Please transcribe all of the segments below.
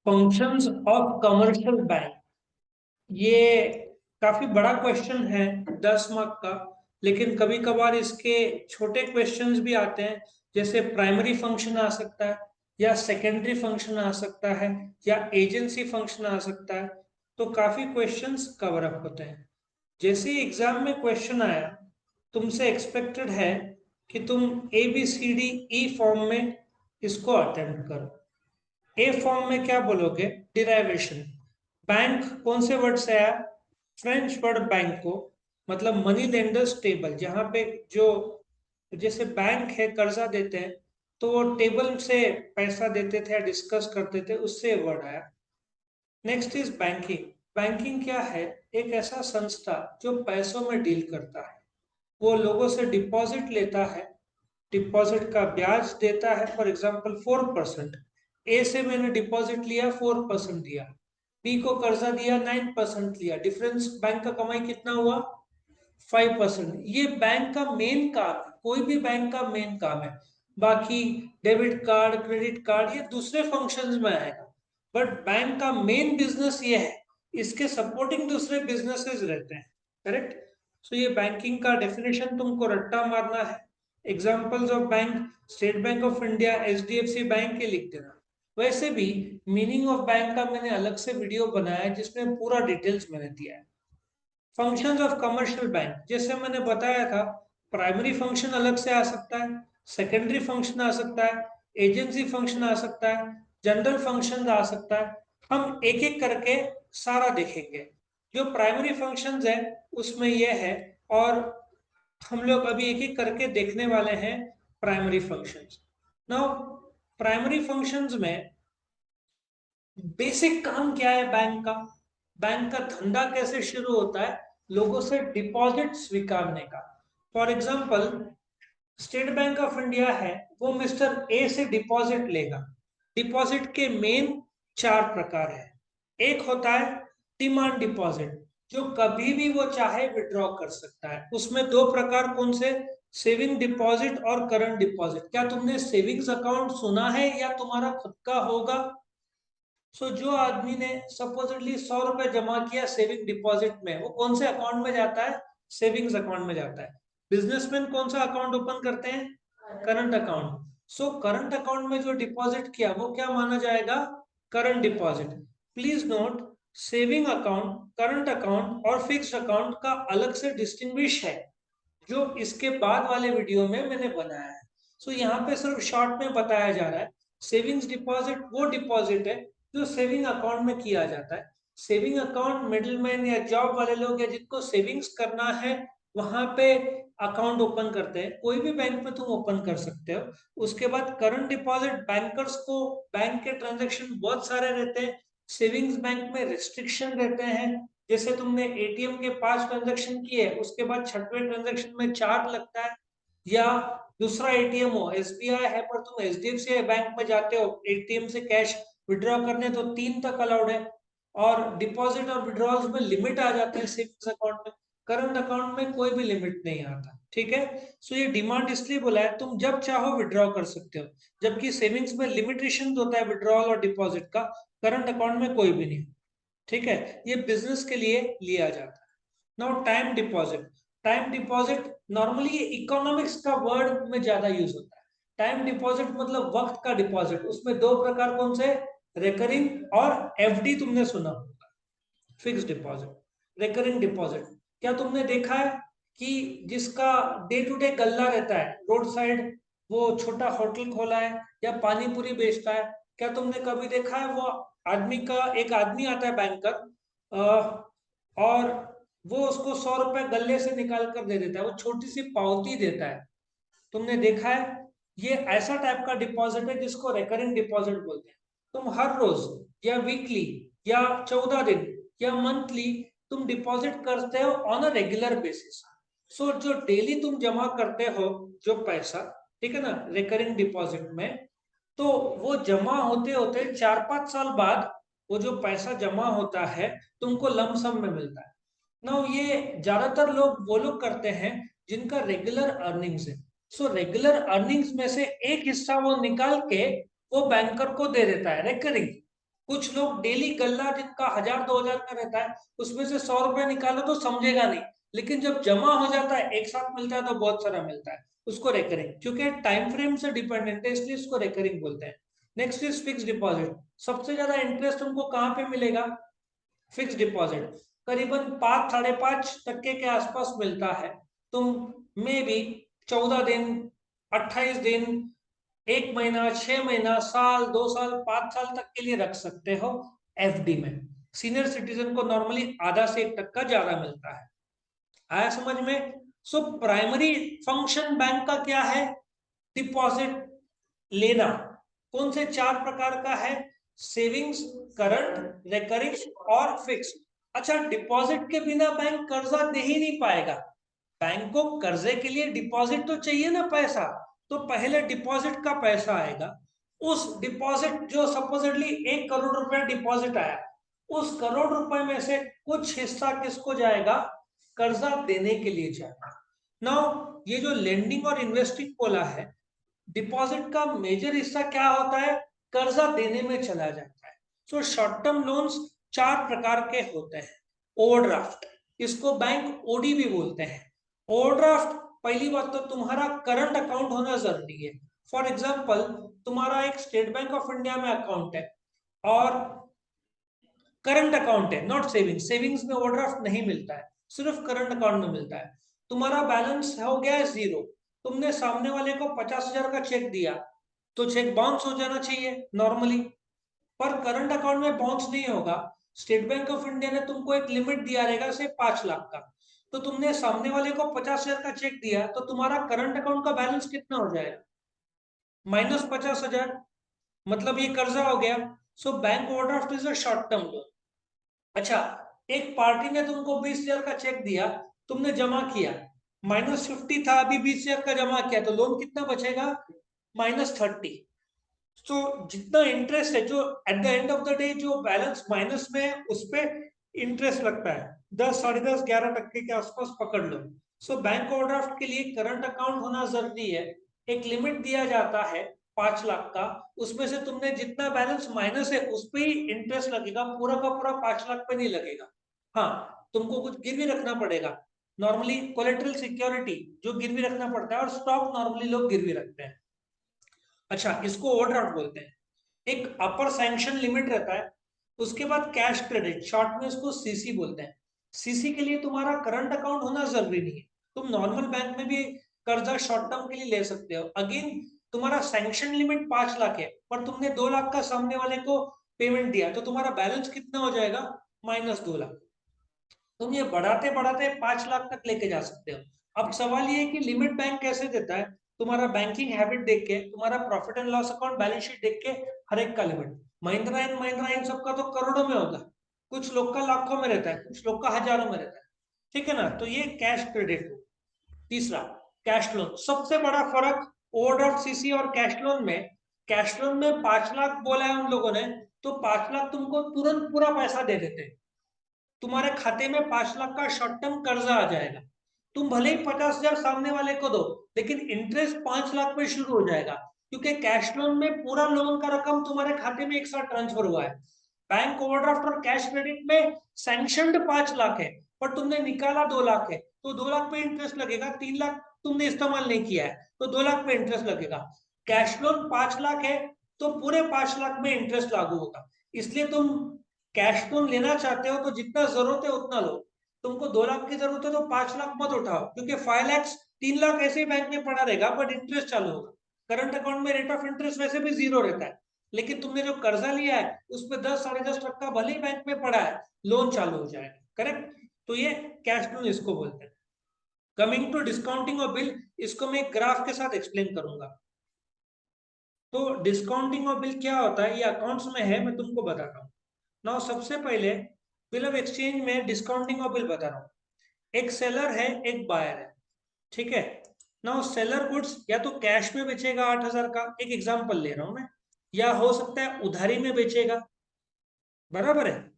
Functions of commercial bank, ये काफी बड़ा क्वेश्चन है, 10 मार्क का। लेकिन कभी कभार इसके छोटे क्वेश्चंस भी आते हैं, जैसे प्राइमरी फंक्शन आ सकता है, या सेकेंडरी फंक्शन आ सकता है, या एजेंसी फंक्शन आ सकता है। तो काफी क्वेश्चंस कवर अप होते हैं। जैसे ही एग्जाम में क्वेश्चन आया, तुमसे एक्सपेक्टेड है कि तुम A B C D E form में इसको अटेम्प्ट करो। ए फॉर्म में क्या बोलोगे? डिराइवेशन। बैंक कौन से वर्ड से आया? फ्रेंच वर्ड बैंक को, मतलब मनी लेंडर्स टेबल, जहां पे जो जैसे बैंक है कर्जा देते हैं, तो वो टेबल से पैसा देते थे या डिस्कस करते थे, उससे वर्ड आया। Next is banking. बैंकिंग क्या है? एक ऐसा संस्था जो पैसों में डील करता है। वो लोगों से डिपॉजिट लेता है, डिपॉजिट का ब्याज देता है। For example 4%। ए से मैंने डिपॉजिट लिया, 4% दिया। बी को कर्जा दिया, 9% लिया। डिफरेंस बैंक का कमाई कितना हुआ? 5%। ये बैंक का मेन काम है, कोई भी बैंक का मेन काम है। बाकी डेबिट कार्ड, क्रेडिट कार्ड, ये दूसरे फंक्शंस में आएगा। बट बैंक का मेन बिजनेस ये है, इसके सपोर्टिंग दूसरे बिजनेसेस रहते हैं। करेक्ट। सो ये बैंकिंग का डेफिनेशन तुमको रट्टा मारना है। Examples of bank: state Bank of India, HDFC bank, के लिख देना। वैसे भी मीनिंग ऑफ बैंक का मैंने अलग से वीडियो बनाया है, जिसमें पूरा डिटेल्स मैंने दिया है। फंक्शंस ऑफ कमर्शियल बैंक, जैसे मैंने बताया था, प्राइमरी फंक्शन अलग से आ सकता है, सेकेंडरी फंक्शन आ सकता है, एजेंसी फंक्शन आ सकता है, जनरल फंक्शन आ सकता है। हम एक एक करके सारा देखेंगे। जो प्राइमरी फंक्शंस है उसमें यह है, और हम लोग अभी एक एक करके देखने वाले हैं primary functions. Now primary functions में बेसिक काम क्या है बैंक का? बैंक का धंधा कैसे शुरू होता है? लोगों से डिपॉजिट स्वीकारने का। For example, state Bank of India है, वो मिस्टर ए से डिपॉजिट लेगा। डिपॉजिट के मेन 4 प्रकार है। एक होता है डिमांड डिपॉजिट, जो कभी भी वो चाहे विड्रॉ कर सकता है। उसमें 2 प्रकार कौन से? सेविंग डिपॉजिट और करंट डिपॉजिट। क्या तुमने सेविंग्स अकाउंट सुना है, या तुम्हारा खुद का होगा? जो आदमी ने सपोजिटली 100 रुपए जमा किया सेविंग डिपॉजिट में, वो कौन से अकाउंट में जाता है? सेविंग्स अकाउंट में जाता है। बिजनेसमैन कौन सा अकाउंट ओपन करते हैं? Current account. करंट अकाउंट में जो डिपॉजिट किया वो क्या माना जाएगा? Current deposit. Please note, saving account, current account और फिक्स्ड अकाउंट का अलग से डिस्टिंग्विश है, जो इसके बाद वाले वीडियो में मैंने बनाया है। यहाँ पे सिर्फ शॉर्ट में बताया जा रहा है। सेविंग्स डिपॉजिट वो डिपॉजिट है जो सेविंग अकाउंट में किया जाता है। सेविंग अकाउंट मिडिलमैन या जॉब वाले लोग, या जिनको सेविंग्स करना है, वहां पे अकाउंट ओपन करते हैं। कोई भी बैंक में तुम ओपन कर सकते हो। उसके बाद करंट डिपॉजिट, बैंकर्स को बैंक के ट्रांजेक्शन बहुत सारे रहते हैं। सेविंग्स बैंक में रिस्ट्रिक्शन रहते हैं। जैसे तुमने एटीएम के 5 ट्रांजेक्शन किए, उसके बाद 6वें ट्रांजेक्शन में चार्ज लगता है। या दूसरा एटीएम हो, एसबीआई है, पर तुम एचडीएफसी बैंक में जाते हो एटीएम से कैश विड्रॉ करने, तो 3 तक अलाउड है। और डिपॉजिट और विड्रॉल्स में लिमिट आ जाती है सेविंग्स अकाउंट में। करंट अकाउंट में कोई भी लिमिट नहीं आता। ठीक है। ये डिमांड इसलिए बोला है, तुम जब चाहो विड्रॉ कर सकते हो, जबकि सेविंग्स में लिमिटेशन होता है विड्रॉल और डिपॉजिट का। करंट अकाउंट में कोई भी नहीं। ठीक है। ये बिजनेस के लिए लिया जाता है। Now time deposit. Time deposit normally economics का वर्ड में ज्यादा यूज होता है। टाइम डिपॉजिट मतलब वक्त का डिपॉजिट। उसमें 2 प्रकार कौन से? रिकरिंग और एफडी, तुमने सुना होगा। Fix deposit, recurring deposit. क्या तुमने देखा है कि जिसका डे टू डे गल्ला रहता है रोड साइड, वो छोटा होटल खोला है या पानी पूरी बेचता है, क्या तुमने कभी देखा है वो आदमी का, एक आदमी आता है बैंकर, और वो उसको 100 रुपए गल्ले से निकाल कर दे देता है, वो छोटी सी पावती देता है? तुमने देखा है? ये ऐसा टाइप का डिपॉजिट है जिसको रिकरिंग डिपॉजिट बोलते हैं। तुम हर रोज या वीकली या 14 दिन या मंथली तुम डिपॉजिट करते हो ऑन अ रेगुलर बेसिस। जो डेली तुम जमा करते हो जो पैसा, ठीक है ना, रिकरिंग डिपॉजिट में, तो वो जमा होते होते 4-5 साल बाद वो जो पैसा जमा होता है तुमको लमसम में मिलता है। ना ये ज्यादातर लोग वो लोग करते हैं जिनका रेगुलर अर्निंग्स है। रेगुलर अर्निंग्स में से एक हिस्सा वो निकाल के वो बैंकर को दे देता है, रेकरिंग। कुछ लोग डेली गल्ला जिनका 1000-2000 का रहता है उसमें से 100 रुपए निकालो तो समझेगा नहीं, लेकिन जब जमा हो जाता है एक साथ मिलता है तो बहुत सारा मिलता है, उसको रेकरिंग, क्योंकि टाइम फ्रेम से डिपेंडेंट है इसलिए इसको रेकरिंग बोलते हैं। Next is fix deposit. सबसे ज्यादा इंटरेस्ट तुमको कहाँ पे मिलेगा? फिक्स डिपॉजिट करीबन 5-5.5% के आसपास मिलता है। तुम मे बी 14 दिन, 28 दिन, 1 महीना, 6 महीना, साल, 2 साल, 5 साल तक के लिए रख सकते हो एफडी में। सीनियर सिटीजन को नॉर्मली आधा से 1% ज्यादा मिलता है। आया समझ में? सो प्राइमरी फंक्शन बैंक का क्या है? डिपॉजिट लेना। कौन से 4 प्रकार का है? सेविंग्स, करंट, रेकरिंग और फिक्स। अच्छा, डिपॉजिट के बिना बैंक कर्जा दे ही नहीं पाएगा। बैंक को कर्जे के लिए डिपॉजिट तो चाहिए ना पैसा, तो पहले डिपॉजिट का पैसा आएगा। उस डिपॉजिट जो सपोजिटली 1 करोड़ रुपया डिपॉजिट आया, उस करोड़ रुपए में से कुछ हिस्सा किसको जाएगा? कर्जा देने के लिए जाएगा। नाउ ये जो लेंडिंग और इन्वेस्टिंग बोला है, डिपॉजिट का मेजर हिस्सा क्या होता है? कर्जा देने में चला जाता है। सो शॉर्ट टर्म लोन्स 4 प्रकार के होते हैं। ओवरड्राफ्ट, इसको बैंक ओडी भी बोलते हैं। ओवरड्राफ्ट, पहली बात तो तुम्हारा करंट अकाउंट होना जरूरी है। फॉर एग्जाम्पल, तुम्हारा एक स्टेट बैंक ऑफ इंडिया में अकाउंट है और करंट अकाउंट है, नॉट सेविंग्स। सेविंग्स में ओवरड्राफ्ट नहीं मिलता है, सिर्फ करंट अकाउंट में मिलता है। तुम्हारा बैलेंस हो गया है 0, तुमने सामने वाले को 50,000 का चेक दिया तो चेक बाउंस हो जाना चाहिए नॉर्मली, पर करंट अकाउंट में बाउंस नहीं होगा। स्टेट बैंक ऑफ इंडिया ने तुमको एक लिमिट दिया रहेगा से 5 लाख का, तो तुमने सामने वाले को 50,000 का चेक दिया तो तुम्हारा करंट अकाउंट का बैलेंस कितना हो जाएगा? -50,000, मतलब ये कर्जा हो गया। So bank overdraft is a short term loan. अच्छा, एक पार्टी ने तुमको 20,000 का चेक दिया, तुमने जमा किया, -50 था, अभी 20,000 का जमा किया तो लोन कितना बचेगा? -30। तो जितना इंटरेस्ट है, जो at the end of the day जो बैलेंस माइनस में है उस पर इंटरेस्ट लगता है, 10, 10.5, 11% के आसपास पकड़ लो। सो बैंक ओवरड्राफ्ट के लिए करंट अकाउंट होना जरूरी है। एक लिमिट दिया जाता है 5 लाख का, उसमें से तुमने जितना बैलेंस माइनस है उस पर ही इंटरेस्ट लगेगा, पूरा का पूरा 5 लाख पे नहीं लगेगा। हाँ, तुमको कुछ गिरवी रखना पड़ेगा, नॉर्मली कोलेटरल सिक्योरिटी जो गिरवी रखना पड़ता है, और स्टॉक नॉर्मली लोग गिरवी रखते हैं। अच्छा, इसको ओवरड्राफ्ट बोलते हैं। एक अपर सैंक्शन लिमिट रहता है, उसके बाद कैश क्रेडिट, शॉर्ट में इसको सीसी बोलते हैं। सीसी के लिए तुम्हारा करंट अकाउंट होना जरूरी नहीं है, तुम नॉर्मल बैंक में भी कर्जा शॉर्ट टर्म के लिए ले सकते हो। अगेन, तुम्हारा सैंक्शन लिमिट 5 लाख है, पर तुमने 2 लाख का सामने वाले को पेमेंट दिया तो तुम्हारा बैलेंस कितना हो जाएगा? -2 लाख। तुम ये बढ़ाते बढ़ाते 5 लाख तक लेके जा सकते हो। अब सवाल ये है कि लिमिट बैंक कैसे देता है? तुम्हारा बैंकिंग हैबिट देख के, तुम्हारा profit and loss account, balance sheet देख के हर एक का लिमिट। महिंद्रा एंड महिंद्रा इन सबका तो करोड़ों में होगा, कुछ लोग का लाखों में रहता है, कुछ लोग का हजारों में रहता है। ठीक है ना? तो ये कैश क्रेडिट हो। तीसरा, कैश लोन। सबसे बड़ा फर्क ओवरड्राफ्ट सीसी और कैश लोन में, कैश लोन में 5 लाख बोला है उन लोगों ने, तो 5 लाख तुमको तुरंत पूरा पैसा दे देते हैं, तुम्हारे खाते में 5 लाख का शॉर्ट टर्म कर्जा आ जाएगा। तुम भले ही 50,000 सामने वाले को दो, लेकिन इंटरेस्ट 5 लाख में शुरू हो जाएगा, क्योंकि कैश लोन में पूरा लोन का रकम तुम्हारे खाते में एक साथ ट्रांसफर हुआ है। बैंक ओवरड्राफ्ट और कैश क्रेडिट में सैंक्शनड 5 लाख है, पर तुमने निकाला 2 लाख है, तो 2 लाख पे इंटरेस्ट लगेगा। 3 लाख तुमने इस्तेमाल नहीं किया है तो 2 लाख पे इंटरेस्ट लगेगा। कैश लोन 5 लाख है तो पूरे 5 लाख में इंटरेस्ट लागू होगा। इसलिए तुम कैश लोन लेना चाहते हो तो जितना जरूरत है उतना लो। तुमको 2 लाख की जरूरत है तो 5 लाख मत उठाओ, क्योंकि 5 लाख, 3 लाख ऐसे ही बैंक में पड़ा रहेगा बट इंटरेस्ट चालू होगा। करंट अकाउंट में रेट ऑफ इंटरेस्ट वैसे भी 0 रहता है, लेकिन तुमने जो कर्जा लिया है उस पर 10, 10.5% भले ही बैंक में पड़ा है, लोन चालू हो जाएगा। करेक्ट? तो ये कैश लोन इसको बोलते हैं। Coming to discounting of bill, इसको मैं एक ग्राफ के साथ एक्सप्लेन करूंगा। तो डिस्काउंटिंग ऑफ बिल क्या होता है, ये अकाउंट्स में है, मैं तुमको बताता हूँ। नाउ सबसे पहले बिल ऑफ एक्सचेंज में डिस्काउंटिंग ऑफ बिल बता रहा हूँ। एक सेलर है, एक बायर है, ठीक है? नाउ सेलर गुड्स या तो कैश में बेचेगा 8,000 का, एक एग्जांपल ले रहा हूं मैं, या हो सकता है उधारी में बेचेगा, बराबर है?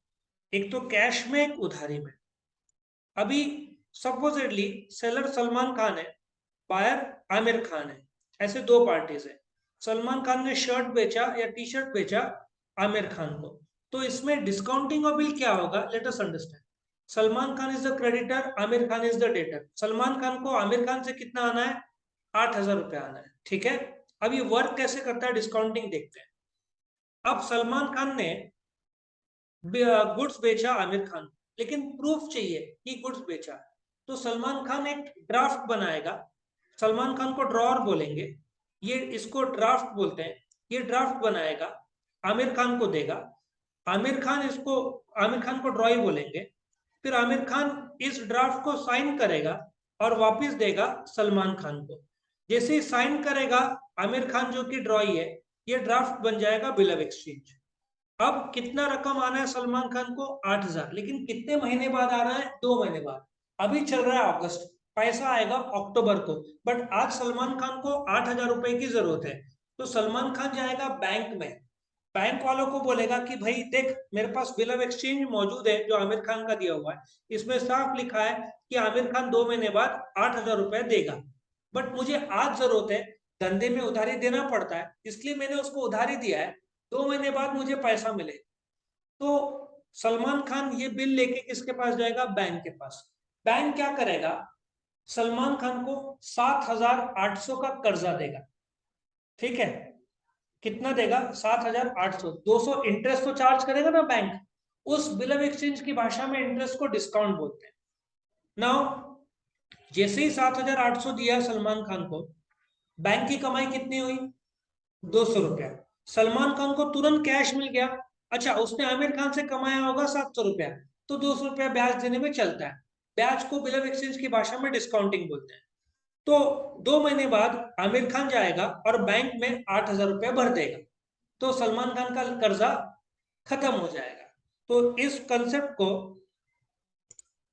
एक तो कैश में, एक उधारी में। अभी सपोजिटली सेलर सलमान खान है, बायर आमिर खान है, ऐसे दो पार्टीज है। सलमान खान ने शर्ट बेचा या टी शर्ट बेचा आमिर खान को, तो इसमें डिस्काउंटिंग ऑफ बिल क्या होगा, late us understand. Salman Khan is the creditor, Aamir Khan is the debtor. Salman Khan को आमिर खान से कितना आना है, 8,000 रुपया आना है, ठीक है। अब ये वर्क कैसे करता है, डिस्काउंटिंग देखते हैं। अब सलमान खान ने गुड्स बेचा आमिर खान, लेकिन प्रूफ चाहिए कि गुड्स बेचा, तो सलमान खान एक ड्राफ्ट बनाएगा। सलमान खान को ड्रॉअर बोलेंगे, ये इसको ड्राफ्ट बोलते हैं। ये ड्राफ्ट बनाएगा, आमिर खान को देगा। आमिर खान को ड्रॉई बोलेंगे। फिर आमिर खान इस ड्राफ्ट को साइन करेगा और वापस देगा सलमान खान को। जैसे ही साइन करेगा आमिर खान जो कि ड्रॉई है, ये ड्राफ्ट बन जाएगा बिल ऑफ एक्सचेंज। अब कितना रकम आना है सलमान खान को, 8,000, लेकिन कितने महीने बाद आ रहा है, 2 महीने बाद। अभी चल रहा है अगस्त, पैसा आएगा अक्टूबर को, बट आज सलमान खान को 8,000 रुपए की जरूरत है। तो सलमान खान जाएगा बैंक में, बैंक वालों को बोलेगा कि भाई देख, मेरे पास बिल ऑफ एक्सचेंज मौजूद है जो आमिर खान का दिया हुआ है, इसमें साफ लिखा है कि आमिर खान 2 महीने बाद 8,000 रुपए देगा, बट मुझे आज जरूरत है, धंधे में उधारी देना पड़ता है, इसलिए मैंने उसको उधारी दिया है, 2 महीने बाद मुझे पैसा मिले। तो सलमान खान ये बिल लेके किसके पास जाएगा, बैंक के पास। बैंक क्या करेगा, सलमान खान को 7,800 का कर्जा देगा, ठीक है। कितना देगा, 7,800, 200 इंटरेस्ट तो चार्ज करेगा ना बैंक। उस बिल ऑफ एक्सचेंज की भाषा में इंटरेस्ट को डिस्काउंट बोलते हैं। नाउ जैसे ही 7,800 दिया सलमान खान को, बैंक की कमाई कितनी हुई, 200 रुपया। सलमान खान को तुरंत कैश मिल गया। अच्छा, उसने आमिर खान से कमाया होगा 700 रुपया, तो 200 रुपया ब्याज देने में चलता है। ब्याज को बिल ऑफ एक्सचेंज की भाषा में डिस्काउंटिंग बोलते हैं। तो 2 महीने बाद आमिर खान जाएगा और बैंक में 8,000 रुपया भर देगा, तो सलमान खान का कर्जा खत्म हो जाएगा। तो इस कंसेप्ट को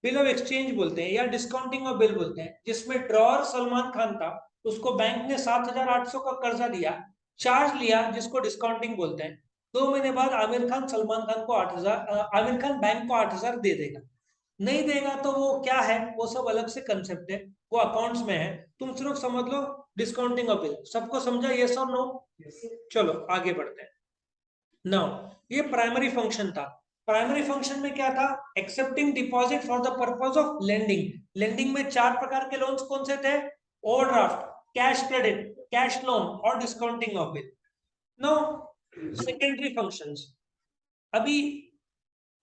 बिल ऑफ एक्सचेंज बोलते हैं या डिस्काउंटिंग ऑफ बिल बोलते हैं, जिसमें ड्रॉअर सलमान खान था, उसको बैंक ने 7,800 का कर्जा दिया, चार्ज लिया, जिसको डिस्काउंटिंग बोलते हैं। 2 महीने बाद आमिर खान सलमान खान को 8,000, आमिर खान बैंक को 8,000 दे देगा। नहीं देगा तो वो क्या है, वो सब अलग से कंसेप्ट है, वो अकाउंट्स में है, तुम सिर्फ समझ लो डिस्काउंटिंग ऑफ बिल। सबको समझा, यस और नो? चलो आगे बढ़ते हैं। नाउ ये प्राइमरी फंक्शन था। प्राइमरी फंक्शन में क्या था, accepting deposit for the purpose of lending. Lending में 4 प्रकार के लोन्स कौन से थे, overdraft, cash credit, cash loan और discounting of bill. Now secondary functions. अभी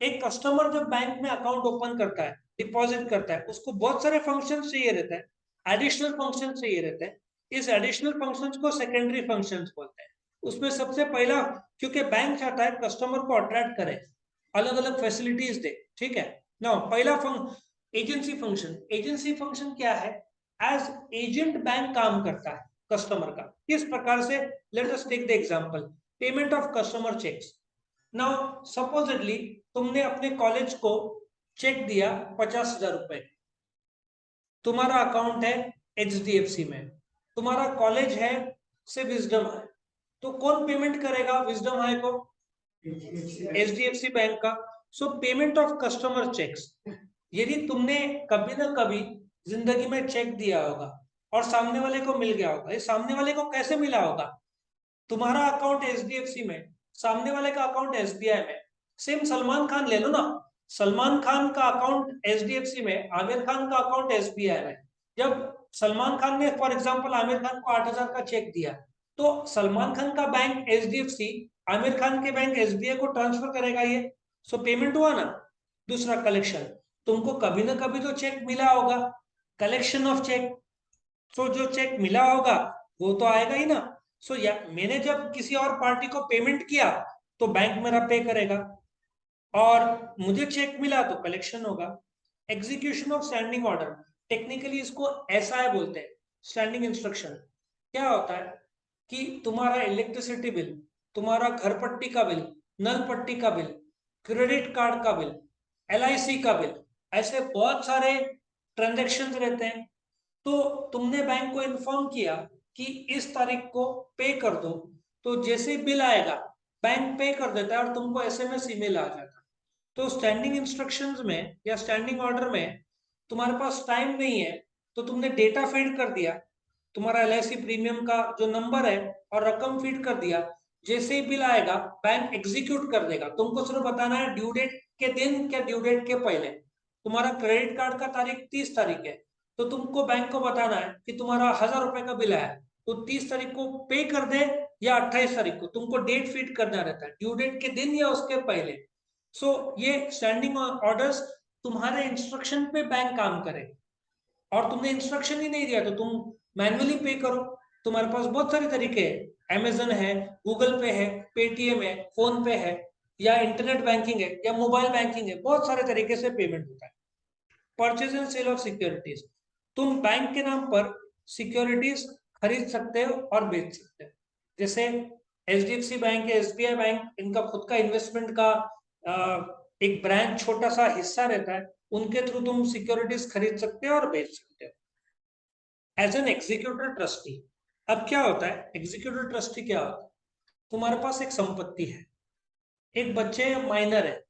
एक कस्टमर जब बैंक में अकाउंट ओपन करता है, डिपॉजिट करता है, उसको बहुत सारे फंक्शन चाहिए रहते हैं, एडिशनल फंक्शन चाहिए रहते हैं। इस एडिशनल फंक्शंस को सेकेंडरी फंक्शंस बोलते हैं। उसमें सबसे पहला, क्योंकि बैंक चाहता है कस्टमर को अट्रैक्ट करे, अलग अलग फैसिलिटीज दे, ठीक है ना। पहला एजेंसी फंक्शन। एजेंसी फंक्शन क्या है, एज एजेंट बैंक काम करता है कस्टमर का। किस प्रकार से, let us take the example, payment of customer cheques. Now supposedly तुमने अपने कॉलेज को चेक दिया 50,000 रुपए, तुम्हारा अकाउंट है HDFC में, तुम्हारा कॉलेज है से विजडम है, तो कौन पेमेंट करेगा विजडम हाई को, HDFC बैंक का। So payment of customer cheques, यदि तुमने कभी ना कभी जिंदगी में चेक दिया होगा और सामने वाले को मिल गया होगा, ये सामने वाले को कैसे मिला होगा, तुम्हारा अकाउंट HDFC में, सामने वाले का अकाउंट SBI में। सेम सलमान खान ले लो ना, सलमान खान का अकाउंट HDFC में, आमिर खान का अकाउंट SBI में। जब सलमान खान ने फॉर एग्जांपल आमिर खान को 8,000 का चेक दिया, तो सलमान खान का बैंक HDFC आमिर खान के बैंक SBI को ट्रांसफर करेगा ये। सो पेमेंट हुआ ना। दूसरा कलेक्शन, तुमको कभी ना कभी तो चेक मिला होगा, कलेक्शन ऑफ चेक। सो जो चेक मिला होगा वो तो आएगा ही ना। सो या मैंने जब किसी और पार्टी को पेमेंट किया तो बैंक मेरा पे करेगा, और मुझे चेक मिला तो कलेक्शन होगा। Execution of standing order, technically इसको SI बोलते हैं, स्टैंडिंग इंस्ट्रक्शन। क्या होता है कि तुम्हारा इलेक्ट्रिसिटी बिल, तुम्हारा घर पट्टी का बिल, नल पट्टी का बिल, क्रेडिट कार्ड का बिल, LIC का बिल, ऐसे बहुत सारे ट्रांजेक्शन रहते हैं। तो तुमने बैंक को इन्फॉर्म किया कि इस तारीख को पे कर दो, तो जैसे ही बिल आएगा बैंक पे कर देता है और तुमको SMS ईमेल आ जाता है। तो स्टैंडिंग इंस्ट्रक्शंस में या स्टैंडिंग ऑर्डर में तुम्हारे पास टाइम नहीं है, तो तुमने डेटा फीड कर दिया, तुम्हारा LIC प्रीमियम का जो नंबर है और रकम फीड कर दिया। जैसे ही बिल आएगा बैंक एग्जीक्यूट कर देगा। तुमको सिर्फ बताना है ड्यू डेट के दिन क्या ड्यू डेट के पहले। तुम्हारा क्रेडिट कार्ड का तारीख 30 तारीख है, तो तुमको बैंक को बताना है कि तुम्हारा 1000 रुपए का बिल आया, तो 30 तारीख को पे कर दे या 28 तारीख को। तुमको डेट फीड करना रहता है, ड्यू डेट के दिन या उसके पहले। सो ये स्टैंडिंग ऑर्डर्स तुम्हारे इंस्ट्रक्शन पे बैंक काम करे, और तुमने इंस्ट्रक्शन ही नहीं दिया तो तुम मैन्युअली पे करो। तुम्हारे पास बहुत सारे तरीके हैं, अमेजन है, गूगल पे है, पेटीएम है, फोन पे है, या इंटरनेट बैंकिंग है, या मोबाइल बैंकिंग है। बहुत सारे तरीके से पेमेंट होता है। Purchase and sale of securities, तुम बैंक के नाम पर सिक्योरिटीज खरीद सकते हो और बेच सकते हो। जैसे एचडीएफसी बैंक है, एसबीआई बैंक, इनका खुद का इन्वेस्टमेंट का एक ब्रांच छोटा सा हिस्सा रहता है, उनके थ्रू तुम सिक्योरिटीज खरीद सकते हो और बेच सकते हो। एज एन एग्जीक्यूटिव ट्रस्टी, अब क्या होता है एग्जीक्यूटिव ट्रस्टी क्या होता है? तुम्हारे पास एक संपत्ति है, एक बच्चे माइनर है,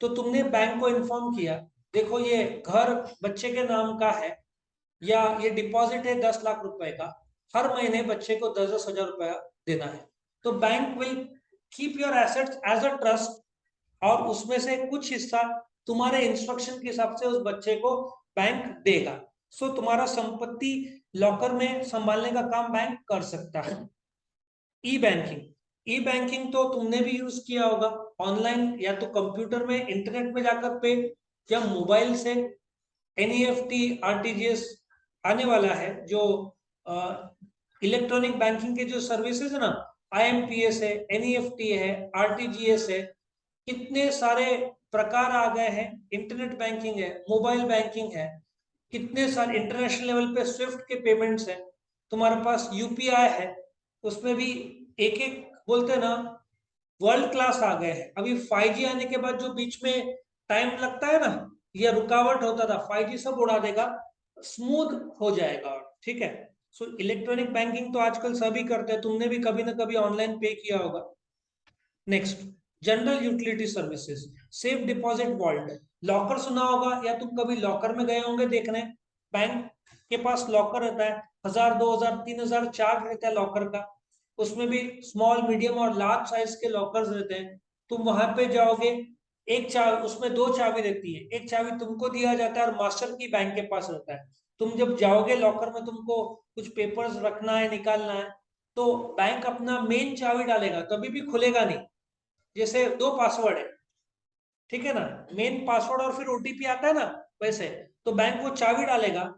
तो तुमने बैंक को इन्फॉर्म किया, देखो ये घर बच्चे के नाम का है, या ये डिपॉजिट है 10 लाख रुपए का, हर महीने बच्चे को 10-10 हजार रुपया देना है। तो bank will keep your assets as a trust, और उसमें से कुछ हिस्सा तुम्हारे इंस्ट्रक्शन के हिसाब से उस बच्चे को बैंक देगा। सो तुम्हारा संपत्ति लॉकर में संभालने का काम बैंक कर सकता है। ई बैंकिंग, ई बैंकिंग तो तुमने भी यूज किया होगा ऑनलाइन, या तो कंप्यूटर में इंटरनेट में जाकर पे, या मोबाइल से। एनईएफटी आरटीजीएस आने वाला है, जो इलेक्ट्रॉनिक बैंकिंग के जो सर्विसेज है ना, आईएमपीएस है, एनईएफटी है, आरटीजीएस है, कितने सारे प्रकार आ गए हैं। इंटरनेट बैंकिंग है, मोबाइल बैंकिंग है, कितने सारे इंटरनेशनल लेवल पे स्विफ्ट के पेमेंट्स है, तुम्हारे पास यूपीआई है, उसमें भी एक एक बोलते हैं ना वर्ल्ड क्लास आ गए हैं। अभी 5G आने के बाद जो बीच में टाइम लगता है ना, या रुकावट होता था, 5G सब उड़ा देगा, स्मूथ हो जाएगा। ठीक है, सो इलेक्ट्रॉनिक बैंकिंग तो आजकल सभी करते हैं, तुमने भी कभी ना कभी ऑनलाइन पे किया होगा। Next, general utility services, safe deposit vault, locker सुना होगा, या तुम कभी लॉकर में गए होंगे देखने। बैंक के पास लॉकर रहता है, 1000, 2000, 3000 चार्ज रहता है लॉकर का। उसमें भी स्मॉल, मीडियम और लार्ज साइज के लॉकर्स रहते हैं। तुम वहां पे जाओगे, एक चाबी, उसमें दो चाबी रहती है, एक चाबी तुमको दिया जाता है और मास्टर की बैंक के पास रहता है। तुम जब जाओगे लॉकर में, तुमको कुछ पेपर्स रखना है, निकालना है, तो बैंक अपना मेन चाबी डालेगा, कभी भी खुलेगा नहीं। जैसे दो पासवर्ड है, ठीक है ना, मेन पासवर्ड और फिर ओटीपी आता है ना, वैसे तो बैंक वो चाबी डालेगा,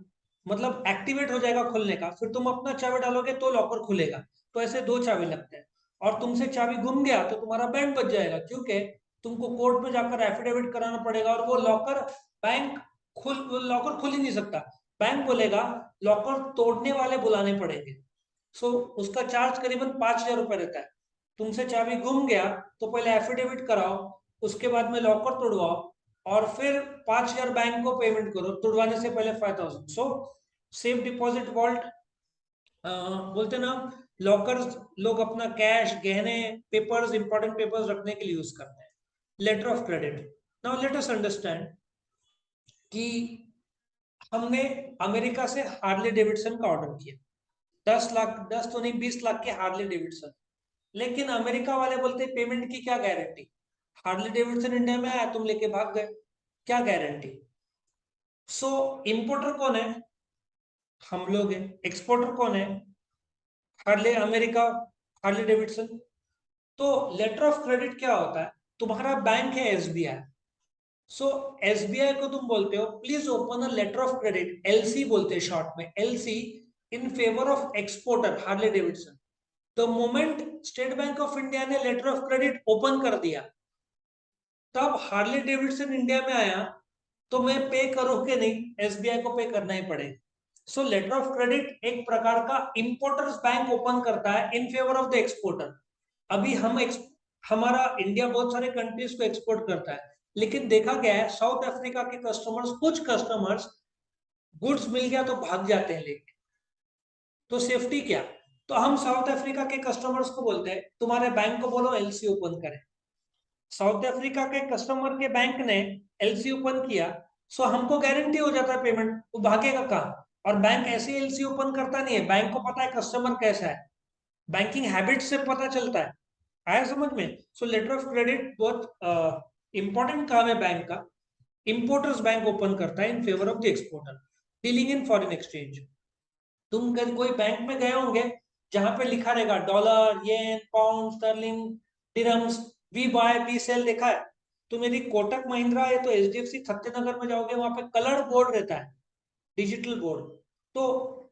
मतलब एक्टिवेट हो जाएगा खुलने का, फिर तुम अपना चाबी डालोगे तो लॉकर खुलेगा। तो ऐसे दो चाबी लगते हैं, और तुमसे चाबी गुम गया तो तुम्हारा बैंक बच जाएगा, क्योंकि तुमको कोर्ट में जाकर एफिडेविट कराना पड़ेगा, और वो लॉकर बैंक लॉकर खुल ही नहीं सकता। बैंक बोलेगा लॉकर तोड़ने वाले बुलाने पड़ेंगे। सो उसका चार्ज करीबन 5000 रुपये रहता है। तुमसे चाबी गुम गया तो पहले एफिडेविट कराओ, उसके बाद में लॉकर तोड़वाओ, और फिर 5000 बैंक को पेमेंट करो, तुड़वाने से पहले 5000। सो सेफ डिपॉजिट वॉल्ट बोलते ना, लॉकर्स लोग अपना कैश, गहने, पेपर्स, इंपॉर्टेंट पेपर्स रखने के लिए यूज करते हैं। Letter of credit, now let us understand कि हमने अमेरिका से हार्ले डेविडसन का ऑर्डर किया, 10 लाख, 10 तो नहीं 20 लाख के हार्ले डेविडसन। लेकिन अमेरिका वाले बोलते पेमेंट की क्या गारंटी, हार्ले डेविडसन इंडिया में आया, तुम लेके भाग गए, क्या गारंटी। सो इंपोर्टर कौन है, हम लोग हैं। एक्सपोर्टर कौन है, हार्ले अमेरिका, हार्ले डेविडसन। तो लेटर ऑफ क्रेडिट क्या होता है, तुम्हारा बैंक है एसबीआई, सो एसबीआई को तुम बोलते हो please open a letter of credit, LC बोलते हैं शॉर्ट में, LC, in favour of exporter Harley Davidson. The moment State Bank of India ने लेटर ऑफ क्रेडिट ओपन कर दिया, तब हार्ले डेविडसन इंडिया में आया, तो मैं पे करूं कि नहीं, एसबीआई को पे करना ही पड़ेगा। सो लेटर ऑफ क्रेडिट एक प्रकार का इंपोर्टर्स बैंक ओपन करता है इन फेवर ऑफ द एक्सपोर्टर। अभी हमारा इंडिया बहुत सारे कंट्रीज को एक्सपोर्ट करता है, लेकिन देखा गया है साउथ अफ्रीका के कस्टमर्स, कुछ कस्टमर्स गुड्स मिल गया तो भाग जाते हैं लेके, तो सेफ्टी क्या। तो हम साउथ अफ्रीका के कस्टमर्स को बोलते हैं तुम्हारे बैंक को बोलो एलसी ओपन करें। साउथ अफ्रीका के कस्टमर के बैंक ने एलसी ओपन किया, सो हमको गारंटी हो जाता है पेमेंट, वो भागेगा कहाँ। और बैंक ऐसे एलसी ओपन करता नहीं है, बैंक को पता है कस्टमर कैसा है, बैंकिंग हैबिट से पता चलता है। आया समझ में? सो लेटर ऑफ क्रेडिट बहुत इंपॉर्टेंट काम है बैंक का। इंपोर्टर्स बैंक ओपन करता है इन favour of the exporter, dealing in foreign exchange. तुम कभी कोई बैंक में गए होंगे जहां पे लिखा रहेगा dollar, yen, pound, sterling, dirhams, we buy we sell लिखा है। तुम यदि कोटक महिंद्रा है तो एचडीएफसी सत्यनगर में जाओगे, वहां पे कलर्ड बोर्ड रहता है, डिजिटल बोर्ड। तो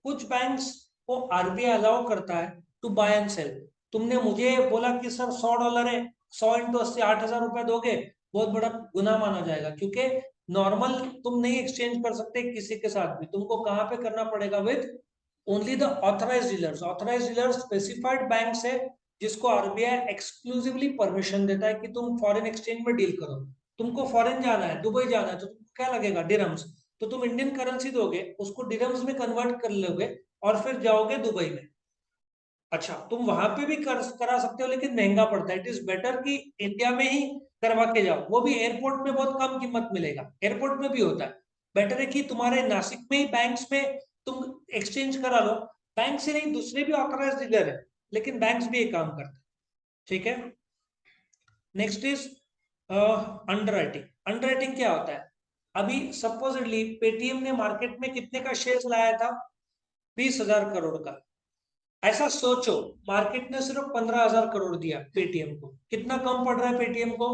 कुछ बैंक्स को आरबीआई अलाउ करता है टू बाय एंड सेल। तुमने मुझे बोला कि सर $100 है, 100 × 80 8,000 रुपए दोगे, बहुत बड़ा गुना माना जाएगा, क्योंकि नॉर्मल तुम नहीं एक्सचेंज कर सकते किसी के साथ भी। तुमको कहाँ पे करना पड़ेगा? With only the authorise dealers. Authorise dealers specified bank है जिसको आरबीआई एक्सक्लूसिवली परमिशन देता है कि तुम फॉरेन एक्सचेंज में डील करो। तुमको फॉरेन जाना है, दुबई जाना है, तो तुमको क्या लगेगा? डिरम्स। तो तुम इंडियन करेंसी दोगे, उसको डिरम्स में कन्वर्ट कर लोगे और फिर जाओगे दुबई में। अच्छा, तुम वहां पे भी करा सकते हो, लेकिन महंगा पड़ता है। इट इज बेटर कि इंडिया में ही करवा के जाओ, वो भी एयरपोर्ट में बहुत कम कीमत मिलेगा। एयरपोर्ट में भी होता है। बेटर है कि तुम्हारे नासिक में ही बैंक्स में तुम एक्सचेंज करा लो। बैंक से नहीं, दूसरे भी ऑथराइज डीलर है, लेकिन बैंक्स भी ये काम करते हैं। ठीक है। Next is underwriting. अंडरराइटिंग क्या होता है? अभी सपोजिटली पेटीएम ने मार्केट में कितने का शेयर लाया था? 20,000 करोड़ का। ऐसा सोचो, मार्केट ने सिर्फ 15,000 करोड़ दिया पेटीएम को, कितना कम पड़ रहा है पेटीएम को?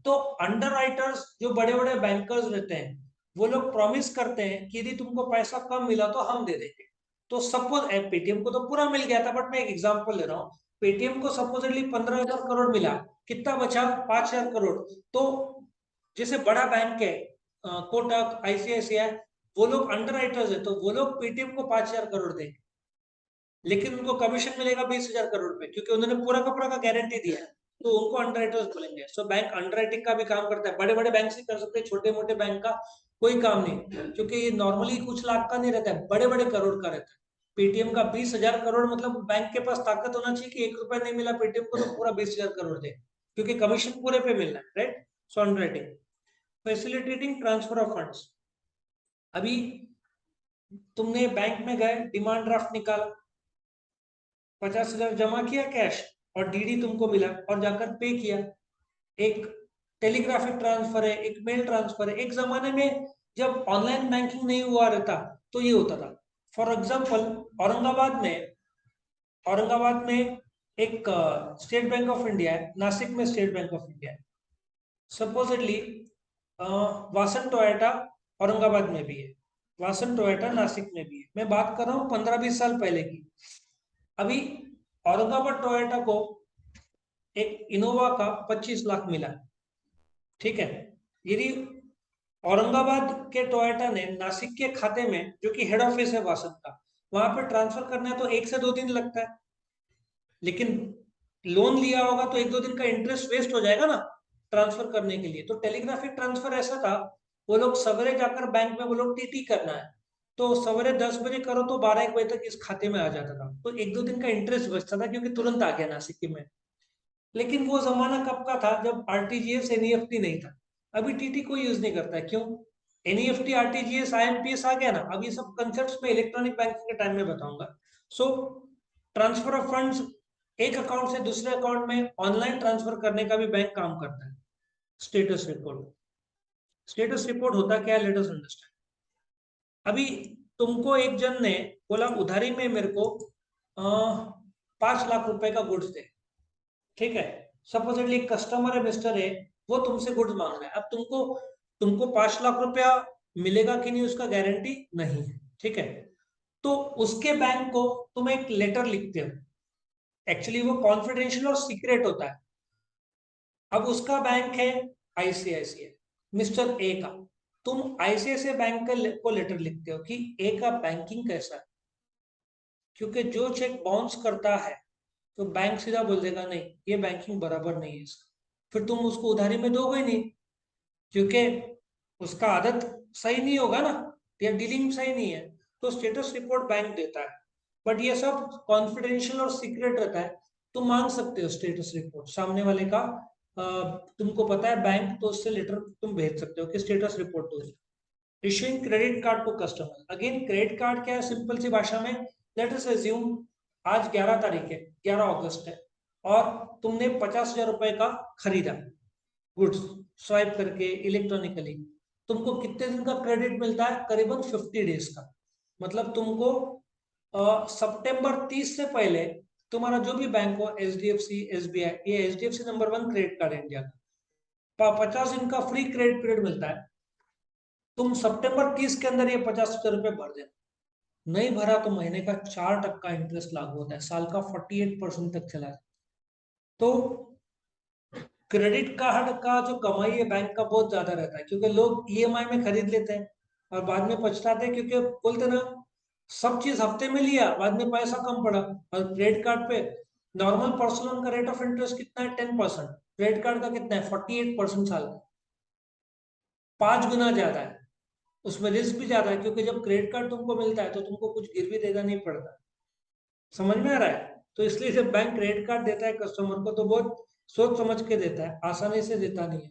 तो अंडरराइटर्स जो बड़े बड़े बैंकर्स रहते हैं, वो लोग प्रॉमिस करते हैं कि यदि तुमको पैसा कम मिला तो हम दे देंगे। तो सपोज पेटीएम को तो पूरा मिल गया था, बट मैं एक एग्जांपल ले रहा हूँ। पेटीएम को सपोजली 15,000 करोड़ मिला, कितना बचा? 5,000 करोड़। तो जैसे बड़ा बैंक है कोटक, आईसीआईसीआई, वो लोग अंडरराइटर्स है, तो वो लोग पेटीएम को 5,000 करोड़ देंगे, लेकिन उनको कमीशन मिलेगा 20,000 करोड़ पे, क्योंकि उन्होंने पूरा का पूरा का गारंटी दिया है। तो उनको अंडरराइटर्स बोलेंगे। सो बैंक अंडरराइटिंग का भी काम करता है। बड़े बड़े बैंक से कर सकते हैं, छोटे मोटे बैंक का कोई काम नहीं, क्योंकि ये नॉर्मली कुछ लाख का नहीं रहता है, बड़े बड़े करोड़ का रहता है। पेटीएम का 20,000 करोड़, मतलब बैंक के पास ताकत होना चाहिए कि 1 रुपया नहीं मिला पेटीएम को तो पूरा 20,000 करोड़ दे, क्योंकि कमीशन पूरे पे मिलना है, right? So underwriting. Facilitating transfer of funds. अभी तुमने बैंक में गए, डिमांड ड्राफ्ट निकाला, 50,000 जमा किया कैश, और डीडी तुमको मिला और जाकर पे किया। एक टेलीग्राफिक ट्रांसफर है, एक मेल ट्रांसफर है। एक जमाने में जब ऑनलाइन बैंकिंग नहीं हुआ रहता तो ये होता था। फॉर एग्जाम्पल, औरंगाबाद में एक स्टेट बैंक ऑफ इंडिया है, नासिक में स्टेट बैंक ऑफ इंडिया है। सपोजिटली वासन टोयोटा औरंगाबाद में भी है, वासन टोयोटा नासिक में भी है। मैं बात कर रहा हूँ 15-20 साल पहले की। अभी औरंगाबाद टोयोटा को एक इनोवा का 25 लाख मिला, ठीक है। यदि औरंगाबाद के टोयोटा ने नासिक के खाते में, जो कि हेड ऑफिस है वासद का, वहां पे ट्रांसफर करना है तो 1 से 2 दिन लगता है। लेकिन लोन लिया होगा तो 1-2 दिन का इंटरेस्ट वेस्ट हो जाएगा ना ट्रांसफर करने के लिए। तो टेलीग्राफिक ट्रांसफर ऐसा था, वो लोग सवेरे जाकर बैंक में, वो लोग टीटी करना है, तो सवेरे 10 बजे करो तो 12-1 बजे तक इस खाते में आ जाता था। तो 1-2 दिन का इंटरेस्ट बचता था, क्योंकि तुरंत आ गया नासिक में। लेकिन वो जमाना कब का था? जब आरटीजीएस एनईएफटी नहीं था। अभी टीटी कोई यूज नहीं करता है। क्यों? एनईएफटी, आरटीजीएस, आईएमपीएस आ गया ना। अब ये सब कंसेप्ट में इलेक्ट्रॉनिक बैंकिंग के टाइम में बताऊंगा। सो ट्रांसफर ऑफ फंड्स, एक अकाउंट से दूसरे अकाउंट में ऑनलाइन ट्रांसफर करने का भी बैंक काम करता है। Status report. स्टेटस रिपोर्ट होता क्या है? Let us understand. अभी तुमको एक जन ने बोला उधारी में मेरे को 5 लाख रुपए का गुड्स दे, ठीक है। सपोजिटली कस्टमर है, मिस्टर है, वो तुमसे गुड्स मांग रहा है। अब तुमको तुमको 5 लाख रुपया मिलेगा कि नहीं, उसका गारंटी नहीं है, ठीक है। तो उसके बैंक को तुम एक लेटर लिखते हो। एक्चुअली वो कॉन्फिडेंशियल और सीक्रेट होता है। अब उसका बैंक है आईसीआईसीआई, मिस्टर ए का। तुम आईसीआईसीआई बैंक को लेटर लिखते हो कि ए का बैंकिंग कैसा है, क्योंकि जो चेक बाउंस करता है तो बैंक सीधा बोल देगा नहीं, ये बैंकिंग बराबर नहीं है इसका। फिर तुम उसको उधारी में दोगे नहीं, क्योंकि उसका आदत सही नहीं होगा ना, या डीलिंग सही नहीं है। तो स्टेटस रिपोर्ट बैंक देता है, बट ये सब कॉन्फिडेंशियल और सीक्रेट रहता है। तुम मांग सकते हो स्टेटस रिपोर्ट सामने वाले का, तुमको पता है बैंक, तो उससे लेटर तुम भेज सकते हो कि स्टेटस रिपोर्ट दो। Issuing credit card to customer. Again credit card क्या है? सिंपल सी भाषा में, लेट अस अज्यूम आज 11 तारीख है, 11 अगस्त है, और तुमने 50,000 रुपए का खरीदा गुड्स स्वाइप करके इलेक्ट्रॉनिकली, तुमको कितने दिन का क्रेडिट मिलता है? करीबन 50 डेज का। मतलब तुमको सितंबर 30 से पहले तुम्हारा जो भी बैंक हो, HDFC, SBI, ये HDFC नंबर 1 क्रेडिट कार्ड है इंडिया का, 50 दिन का फ्री क्रेडिट पीरियड मिलता है। तुम सितंबर 30 के अंदर ये 50,000 रुपए भर देना, नहीं भरा तो महीने का 4% इंटरेस्ट लागू होता है, साल का 48% तक चला जाता है। तो क्रेडिट कार्ड का जो कमाई है बैंक का बहुत ज्यादा रहता है, क्योंकि लोग EMI में खरीद लेते हैं और बाद में पछताते हैं, क्योंकि बोलते ना सब चीज हफ्ते में लिया, बाद में पैसा कम पड़ा। और क्रेडिट कार्ड पे नॉर्मल पर्सनल लोन का रेट ऑफ इंटरेस्ट कितना है? 10%। क्रेडिट कार्ड का कितना है? 48% साल का, 5 गुना ज्यादा है। उसमें रिस्क भी ज्यादा है, क्योंकि जब क्रेडिट कार्ड तुमको मिलता है तो तुमको कुछ गिरवी देना नहीं पड़ता। समझ में आ रहा है? तो इसलिए जब बैंक क्रेडिट कार्ड देता है कस्टमर को तो बहुत सोच समझ के देता है, आसानी से देता नहीं है।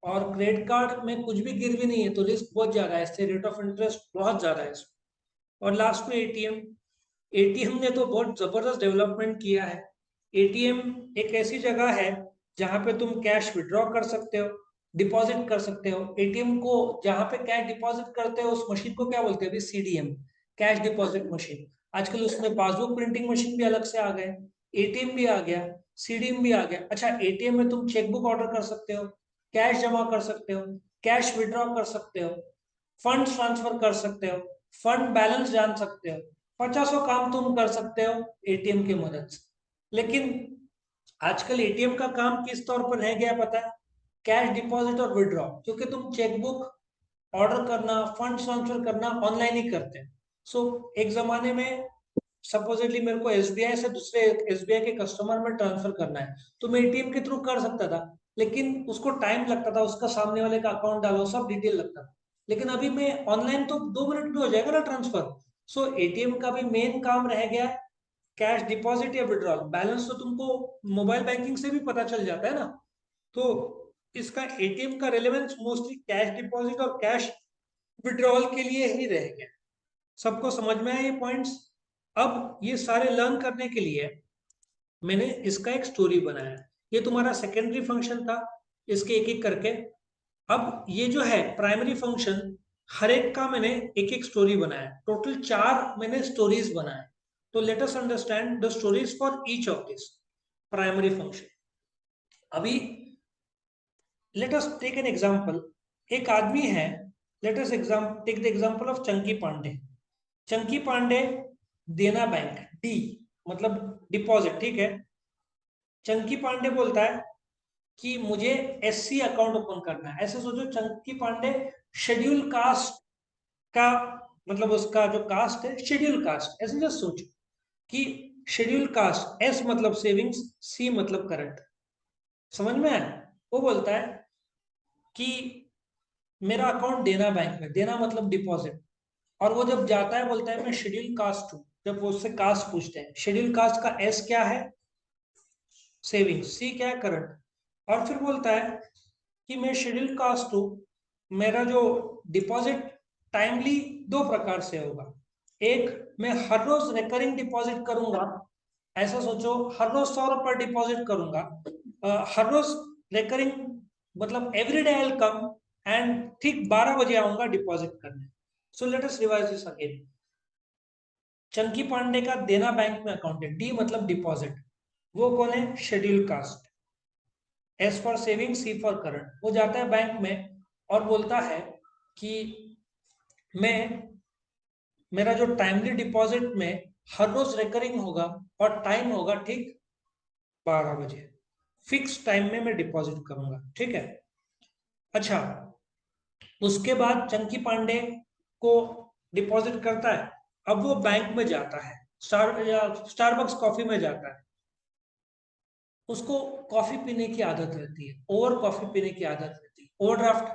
और क्रेडिट कार्ड में कुछ भी गिरवी नहीं है तो रिस्क बहुत ज्यादा है, इससे रेट ऑफ इंटरेस्ट बहुत ज्यादा है इसमें। और लास्ट में एटीएम। एटीएम ने तो बहुत जबरदस्त डेवलपमेंट किया है। एटीएम एक ऐसी जगह है जहां पे तुम कैश विड्रॉ कर सकते हो, डिपॉजिट कर सकते हो। एटीएम को जहां पे कैश डिपॉजिट करते हो उस मशीन को क्या बोलते हैं? अभी CDM, कैश डिपॉजिट मशीन। आजकल उसमें पासबुक प्रिंटिंग मशीन भी अलग से आ गए, एटीएम भी आ गया, CDM भी आ गया। अच्छा, एटीएम में तुम चेकबुक ऑर्डर कर सकते हो, कैश जमा कर सकते हो, कैश विड्रॉ कर सकते हो, फंड ट्रांसफर कर सकते हो, फंड बैलेंस जान सकते हो, 50 काम तुम कर सकते हो एटीएम की मदद से। लेकिन आजकल एटीएम का काम किस तौर पर रह गया पता है? कैश डिपॉजिट और विड्रॉ, क्योंकि तुम चेकबुक ऑर्डर करना, फंड ट्रांसफर करना ऑनलाइन ही करते हैं। एक जमाने में सपोजिटली मेरे को SBI से दूसरे SBI के कस्टमर में ट्रांसफर करना है तो मैं एटीएम के थ्रू कर सकता था, लेकिन उसको टाइम लगता था, उसका सामने वाले का अकाउंट डालो, सब डिटेल लगता था। लेकिन अभी मैं ऑनलाइन तो 2 मिनट में हो जाएगा ना ट्रांसफर। एटीएम का भी मेन काम रह गया कैश डिपॉजिट या विड्रॉल। बैलेंस तो तुमको मोबाइल बैंकिंग से भी पता चल जाता है ना। तो इसका एटीएम का रेलेवेंस मोस्टली कैश डिपॉजिट और कैश विड्रॉल के लिए ही रह गया। सबको समझ में आए ये पॉइंट्स? अब ये सारे लर्न करने के लिए मैंने इसका एक स्टोरी बनाया। ये तुम्हारा सेकेंडरी फंक्शन था, इसके एक एक करके। अब ये जो है प्राइमरी फंक्शन, हर एक का मैंने एक एक स्टोरी बनाया, टोटल 4 मैंने स्टोरीज बनाए। तो let us understand the stories for each of this primary function. अभी let us take an example. एक आदमी है, let us take the example of Chunky Pandey. Chunky Pandey, Dena bank, D मतलब डिपॉजिट, ठीक है। चंकी पांडे बोलता है कि मुझे SC अकाउंट ओपन करना है। ऐसे सोचो, चंकी पांडे शेड्यूल कास्ट का, मतलब उसका जो कास्ट है शेड्यूल कास्ट। ऐसे जस्ट सोचो कि शेड्यूल कास्ट, S मतलब सेविंग्स, C मतलब करंट। समझ में आया? वो बोलता है कि मेरा अकाउंट देना बैंक में, देना मतलब डिपॉजिट। और वो जब जाता है बोलता है मैं शेड्यूल कास्ट हूं। जब वो उससे कास्ट पूछते हैं, शेड्यूल कास्ट का S क्या है? सेविंग्स। C क्या है? करंट। और फिर बोलता है कि मैं शेड्यूल कास्ट हूं, मेरा जो डिपॉजिट टाइमली 2 प्रकार से होगा। एक, मैं हर रोज रिकरिंग डिपॉजिट करूंगा। ऐसा सोचो, हर रोज 100 रुपए डिपॉजिट करूंगा। हर रोज रिकरिंग मतलब every day I come and ठीक 12 बजे आऊंगा डिपॉजिट करने। So let us revise this again. Chunky Pandey का देना बैंक में अकाउंट है, डी मतलब डिपॉजिट। वो कौन है? Schedule caste. S for saving, C for current. वो जाता है बैंक में और बोलता है कि मैं, मेरा जो टाइमली डिपॉजिट में हर रोज रिकरिंग होगा और टाइम होगा ठीक 12 बजे, फिक्स टाइम में मैं डिपॉजिट करूंगा, ठीक है। अच्छा, उसके बाद चंकी पांडे को डिपॉजिट करता है। अब वो बैंक में जाता है, स्टारबक्स कॉफी में जाता है। उसको कॉफी पीने की आदत रहती है, ओवर कॉफी पीने की आदत रहती है, ओवरड्राफ्ट।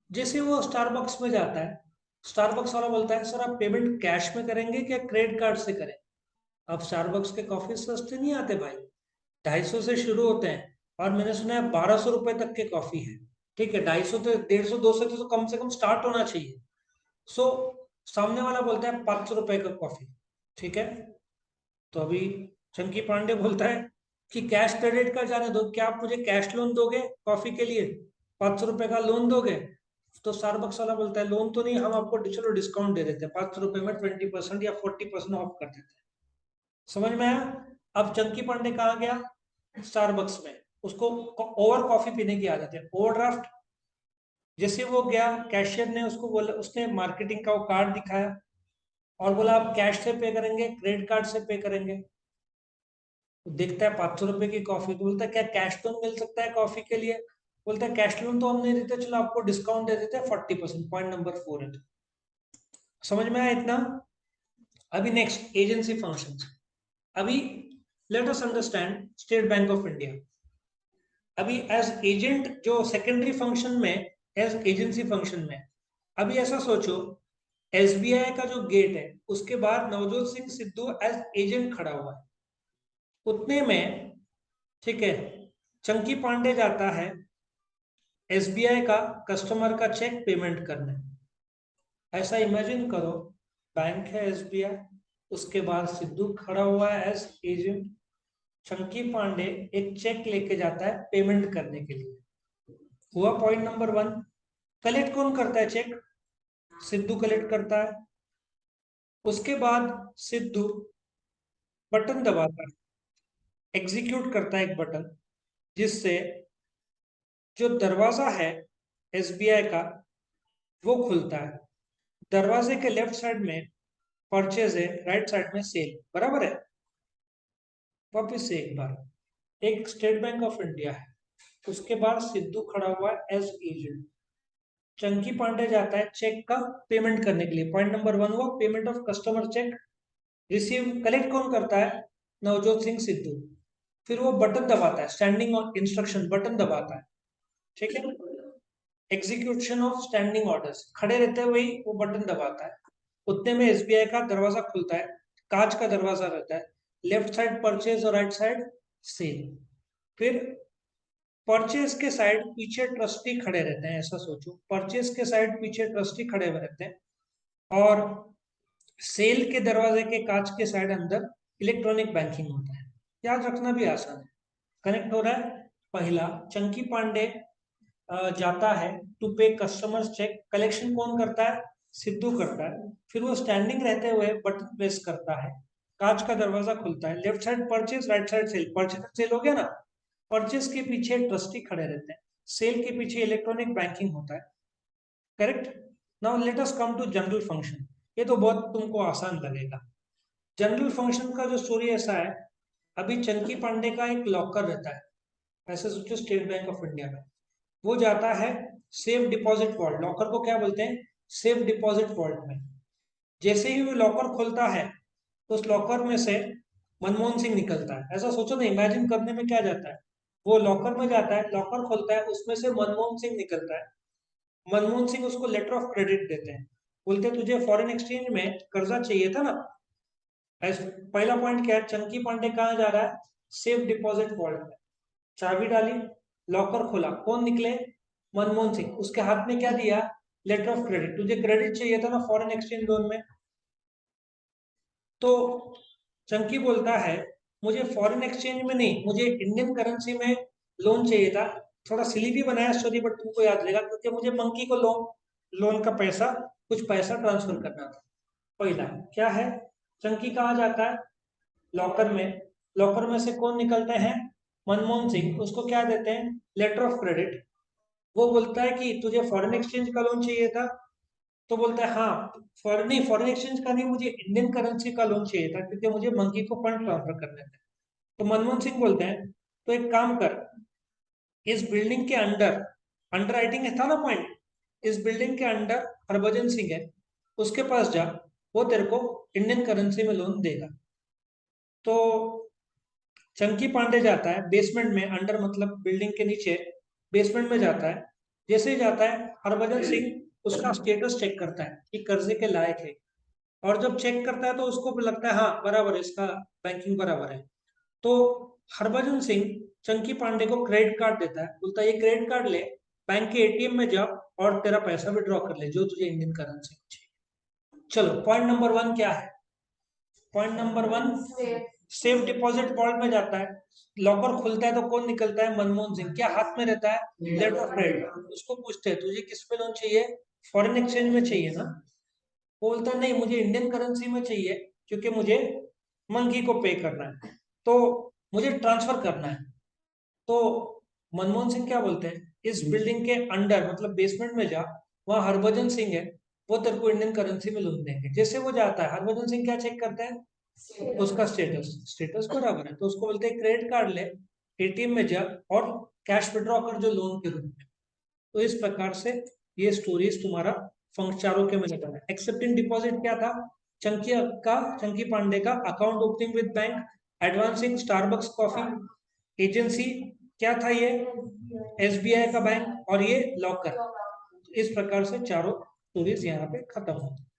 जैसे वो स्टारबक्स में जाता है, स्टारबक्स वाला बोलता है सर आप पेमेंट कैश में करेंगे क्या क्रेडिट कार्ड से करें? अब स्टारबक्स के कॉफी सस्ते नहीं आते भाई, 250 से शुरू होते हैं, और मैंने सुना है 1200 रुपए तक के कॉफी है। ठीक है, 250 तो 150 200 तो कम से कम स्टार्ट होना चाहिए। सो सामने वाला बोलता है 500 रुपए का कॉफी, ठीक है। तो अभी चंकी पांडे बोलता है कि कैश क्रेडिट का जाने दो, क्या आप मुझे कैश लोन दोगे कॉफी के लिए, 500 रुपए का लोन दोगे? तो स्टारबक्स वाला बोलता है लोन तो नहीं, हम आपको चलो डिस्काउंट दे देते हैं, 500 रुपए में 20% या 40% ऑफ कर देते हैं। समझ में आया? अब चंकी पांडे कहाँ गया? स्टारबक्स में। उसको ओवर कॉफी पीने की आदत है, ओवरड्राफ्ट। जैसे वो गया, कैशियर ने उसको बोला, उसने मार्केटिंग का वो कार्ड दिखाया और बोला आप कैश से पे करेंगे क्रेडिट कार्ड से पे करेंगे? तो देखता है 500 रुपए की कॉफी, तो बोलता है क्या कैश लोन मिल सकता है कॉफी के लिए? बोलता है कैश लोन तो हम नहीं देते, चलो आपको डिस्काउंट दे देते हैं 40%। पॉइंट नंबर 4 है। समझ में आया इतना? अभी नेक्स्ट एजेंसी फंक्शन। अभी let us understand state Bank of India. अभी एज एजेंट जो सेकेंडरी फंक्शन में, एज एजेंसी फंक्शन में, अभी ऐसा सोचो एसबीआई का जो गेट है उसके बाहर नवजोत सिंह सिद्धू एज एजेंट खड़ा हुआ है। उतने में, ठीक है, चंकी पांडे जाता है एसबीआई का कस्टमर का चेक पेमेंट करने। ऐसा इमेजिन करो, बैंक है एसबीआई, उसके बाद सिद्धू खड़ा हुआ है एज एजेंट, चंकी पांडे एक चेक लेके जाता है पेमेंट करने के लिए। हुआ पॉइंट नंबर 1। कलेक्ट कौन करता है चेक? सिद्धू कलेक्ट करता है। उसके बाद सिद्धू बटन दबाता है, एग्जीक्यूट करता है एक बटन, जिससे जो दरवाजा है एसबीआई का वो खुलता है। दरवाजे के लेफ्ट साइड में परचेज है, राइट साइड में सेल, बराबर है? वापिस से एक बार, एक स्टेट बैंक ऑफ इंडिया है, उसके बाद सिद्धू खड़ा हुआ है एज एजेंट, चंकी पांडे जाता है चेक का पेमेंट करने के लिए। पॉइंट नंबर 1 हुआ payment of customer cheque. Receive collect कौन करता है? नवजोत सिंह सिद्धू। फिर वो बटन दबाता है, स्टैंडिंग इंस्ट्रक्शन बटन दबाता है, ठीक है, एग्जीक्यूशन ऑफ स्टैंडिंग ऑर्डर्स, खड़े रहते हुए ही वो बटन दबाता है। उतने में एसबीआई का दरवाजा खुलता है, कांच का दरवाजा रहता है, लेफ्ट साइड परचेज और राइट साइड सेल। फिर परचेज के साइड पीछे ट्रस्टी खड़े रहते हैं, ऐसा सोचो, परचेज के साइड पीछे ट्रस्टी खड़े हुए रहते हैं, और सेल के दरवाजे के कांच के साइड अंदर इलेक्ट्रॉनिक बैंकिंग होता है। याद रखना भी आसान है। कनेक्ट हो रहा है? पहला, चंकी पांडे जाता है टू पे कस्टमर चेक, कलेक्शन कौन करता है? सिद्धू करता है। फिर वो स्टैंडिंग रहते हुए बटन प्रेस करता है, कांच का दरवाजा खुलता है, left side purchase right side sale, purchase sale हो गया ना। परचेज के पीछे ट्रस्टी खड़े रहते हैं, सेल के पीछे इलेक्ट्रॉनिक बैंकिंग होता है, correct? Now let us come to general function. ये तो बहुत तुमको आसान लगेगा। जनरल फंक्शन का जो स्टोरी ऐसा है, अभी चंकी पांडे का एक लॉकर रहता है, ऐसे सोचो स्टेट बैंक ऑफ इंडिया में। वो जाता है सेफ डिपॉजिट वॉल्ट, लॉकर को क्या बोलते हैं? सेफ डिपॉजिट वॉल्ट में। जैसे ही वो लॉकर खोलता है तो उस लॉकर में से मनमोहन सिंह निकलता है। ऐसा सोचो ना, इमेजिन करने में क्या जाता है, वो लॉकर में जाता है, लॉकर खोलता है, उसमें से मनमोहन सिंह निकलता है। मनमोहन सिंह उसको लेटर ऑफ क्रेडिट देते हैं, बोलते हैं तुझे फॉरेन एक्सचेंज में कर्जा चाहिए था ना। पहला पॉइंट क्या है, चंकी पांडे कहाँ जा रहा है? सेफ डिपॉजिट वॉल्ट में। चाबी डाली, लॉकर खोला, कौन निकले? मनमोहन सिंह। उसके हाथ में क्या दिया? Letter of credit. तुझे क्रेडिट चाहिए था ना फॉरेन एक्सचेंज लोन में। तो चंकी बोलता है मुझे फॉरेन एक्सचेंज में नहीं, मुझे इंडियन करेंसी में लोन चाहिए था। थोड़ा सिली भी बनाया स्टोरी, बट तुमको याद रहेगा, क्योंकि मुझे मंकी को लोन का पैसा, कुछ पैसा ट्रांसफर करना था। पहला क्या है, चंकी कहाँ जाता है? लॉकर में। लॉकर में से कौन निकलते हैं? मनमोहन सिंह। उसको क्या देते हैं? Letter of credit. वो बोलता है कि तुझे फॉरेन एक्सचेंज का लोन चाहिए था, तो बोलता है हाँ, फॉरेन एक्सचेंज का नहीं, मुझे इंडियन करेंसी का लोन चाहिए था, क्योंकि मुझे मंकी को फंड ट्रांसफर करने थे। तो मनमोहन सिंह बोलते हैं तो एक काम कर, इस बिल्डिंग के अंडर, अंडर राइटिंग था ना पॉइंट, इस बिल्डिंग के अंडर हरभजन सिंह है, उसके पास जा, वो तेरे को इंडियन करेंसी में लोन देगा। तो चंकी पांडे जाता है बेसमेंट में, अंडर मतलब बिल्डिंग के नीचे, बेसमेंट में जाता है। जैसे ही जाता है, हरभजन सिंह उसका स्टेटस चेक करता है कि कर्जे के लायक है, और जब चेक करता है तो उसको लगता है हाँ बराबर है, इसका बैंकिंग बराबर है। तो हरभजन सिंह चंकी पांडे को क्रेडिट कार्ड देता है, बोलता है ये क्रेडिट कार्ड ले, बैंक के एटीएम में जा और तेरा पैसा विड्रॉ कर ले जो तुझे इंडियन करेंसी में चाहिए। चलो पॉइंट नंबर 1 क्या है? Point number 1, safe deposit vault में जाता है, लॉकर खुलता है तो कौन निकलता है? मनमोहन सिंह। क्या हाथ में रहता है? Letter of credit. उसको पूछते हैं तुझे किस पे लोन चाहिए? फॉरेन एक्सचेंज में चाहिए ना? बोलता नहीं, मुझे इंडियन करेंसी में चाहिए, क्योंकि मुझे मंकी को पे करना है, तो मुझे ट्रांसफर करना है। तो मनमोहन सिंह क्या बोलते हैं, इस बिल्डिंग के अंडर मतलब बेसमेंट में जा, वहां हरभजन सिंह है, वो तेरे को इंडियन करेंसी में लोन देंगे। जैसे वो जाता है, हरभजन सिंह क्या चेक करता है? उसका स्टेटस, स्टेटस बराबर है, तो उसको बोलते हैं क्रेडिट कार्ड ले, एटीएम में जा और कैश विड्रॉ कर, जो लोन के रूप में। तो इस प्रकार से ये स्टोरीज तुम्हारा चारों के मिले है। एक्सेप्टिंग डिपॉजिट क्या था? चंकी पांडे का account opening with bank, advancing Starbucks coffee agency, क्या था ये? एसबीआई का बैंक, और ये लॉकर। इस प्रकार से चारों स्टोरीज यहाँ पे खत्म होती है।